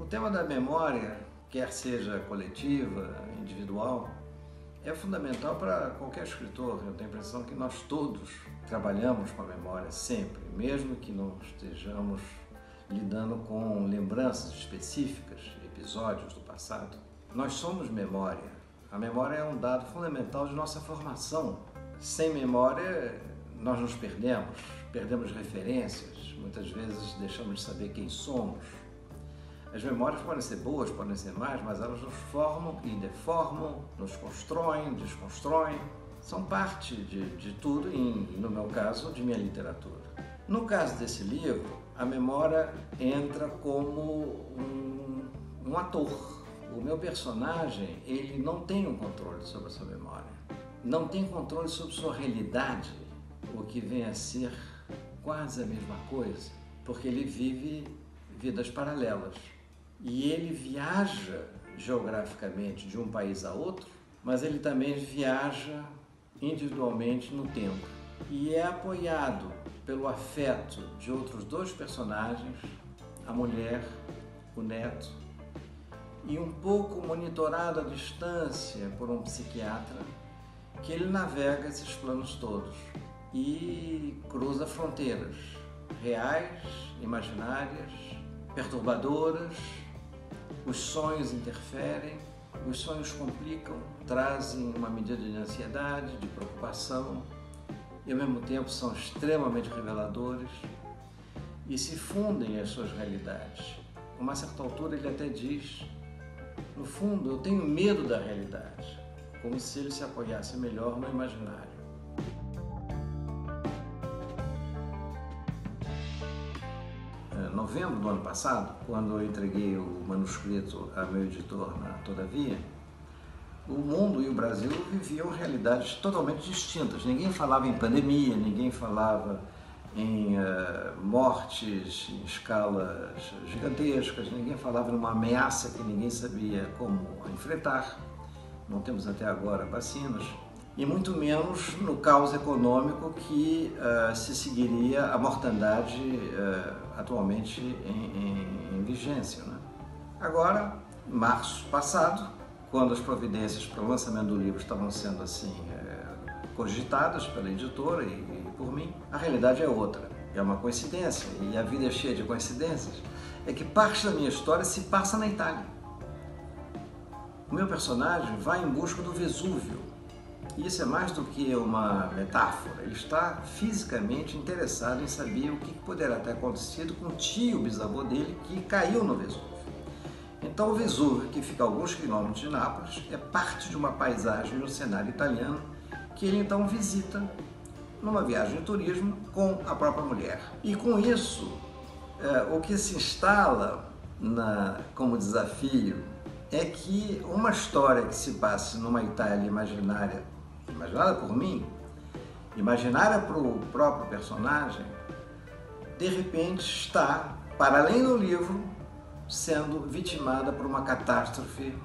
tema da memória, quer seja coletiva, individual, é fundamental para qualquer escritor. Eu tenho a impressão que nós todos trabalhamos com a memória sempre, mesmo que não estejamos lidando com lembranças específicas, episódios do passado. Nós somos memória. A memória é um dado fundamental de nossa formação. Sem memória, nós nos perdemos referências, muitas vezes deixamos de saber quem somos. As memórias podem ser boas, podem ser más, mas elas nos formam e deformam, nos constroem, desconstroem. São parte de tudo e, no meu caso, de minha literatura. No caso desse livro, a memória entra como um ator. O meu personagem, ele não tem um controle sobre a sua memória. Não tem controle sobre sua realidade, o que vem a ser quase a mesma coisa, porque ele vive vidas paralelas. E ele viaja geograficamente de um país a outro, mas ele também viaja individualmente no tempo. E é apoiado pelo afeto de outros dois personagens, a mulher, o neto, e um pouco monitorado à distância por um psiquiatra, que ele navega esses planos todos e cruza fronteiras reais, imaginárias, perturbadoras. Os sonhos interferem, os sonhos complicam, trazem uma medida de ansiedade, de preocupação e ao mesmo tempo são extremamente reveladores e se fundem as suas realidades. A uma certa altura ele até diz: no fundo, eu tenho medo da realidade, como se ele se apoiasse melhor no imaginário. Em novembro do ano passado, quando eu entreguei o manuscrito a meu editor na Todavia, o mundo e o Brasil viviam realidades totalmente distintas. Ninguém falava em pandemia, ninguém falava em mortes em escalas gigantescas, ninguém falava numa ameaça que ninguém sabia como enfrentar. Não temos até agora vacinas. E muito menos no caos econômico que se seguiria a mortandade atualmente em vigência, né? Agora, em março passado, quando as providências para o lançamento do livro estavam sendo assim cogitadas pela editora e por mim, a realidade é outra. É uma coincidência, e a vida é cheia de coincidências, é que parte da minha história se passa na Itália. O meu personagem vai em busca do Vesúvio. E isso é mais do que uma metáfora. Ele está fisicamente interessado em saber o que poderá ter acontecido com o tio bisavô dele que caiu no Vesúvio. Então o Vesúvio, que fica a alguns quilômetros de Nápoles, é parte de uma paisagem no cenário italiano que ele então visita numa viagem de turismo com a própria mulher. E com isso, o que se instala como desafio é que uma história que se passe numa Itália imaginada por mim, imaginária para o próprio personagem, de repente está, para além do livro, sendo vitimada por uma catástrofe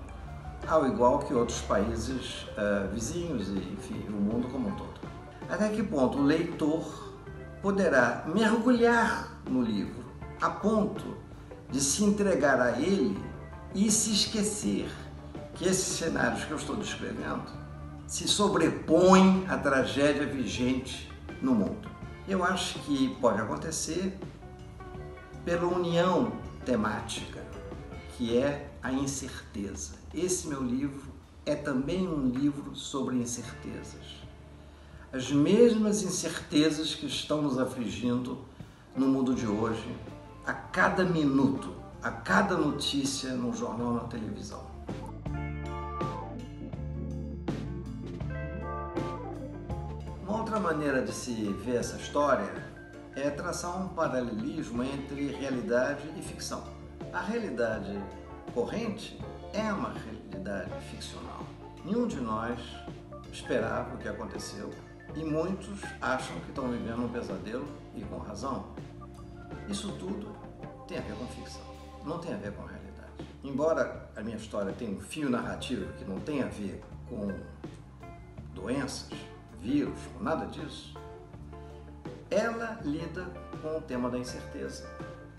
ao igual que outros países vizinhos e, enfim, o mundo como um todo. Até que ponto o leitor poderá mergulhar no livro a ponto de se entregar a ele e se esquecer que esses cenários que eu estou descrevendo se sobrepõem à tragédia vigente no mundo. Eu acho que pode acontecer pela união temática, que é a incerteza. Esse meu livro é também um livro sobre incertezas. As mesmas incertezas que estão nos afligindo no mundo de hoje, a cada minuto, a cada notícia no jornal, na televisão. Uma outra maneira de se ver essa história é traçar um paralelismo entre realidade e ficção. A realidade corrente é uma realidade ficcional. Nenhum de nós esperava o que aconteceu e muitos acham que estão vivendo um pesadelo e com razão. Isso tudo tem a ver com ficção, não tem a ver com a realidade. Embora a minha história tenha um fio narrativo que não tem a ver com doenças, vírus, com nada disso, ela lida com o tema da incerteza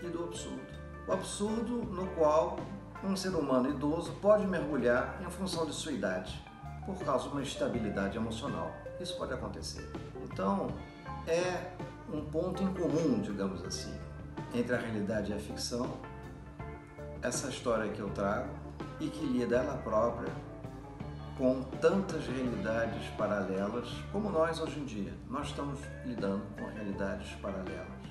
e do absurdo. O absurdo no qual um ser humano idoso pode mergulhar em função de sua idade, por causa de uma instabilidade emocional. Isso pode acontecer. Então, é um ponto em comum, digamos assim, entre a realidade e a ficção, essa história que eu trago e que lida ela própria com tantas realidades paralelas como nós hoje em dia. Nós estamos lidando com realidades paralelas.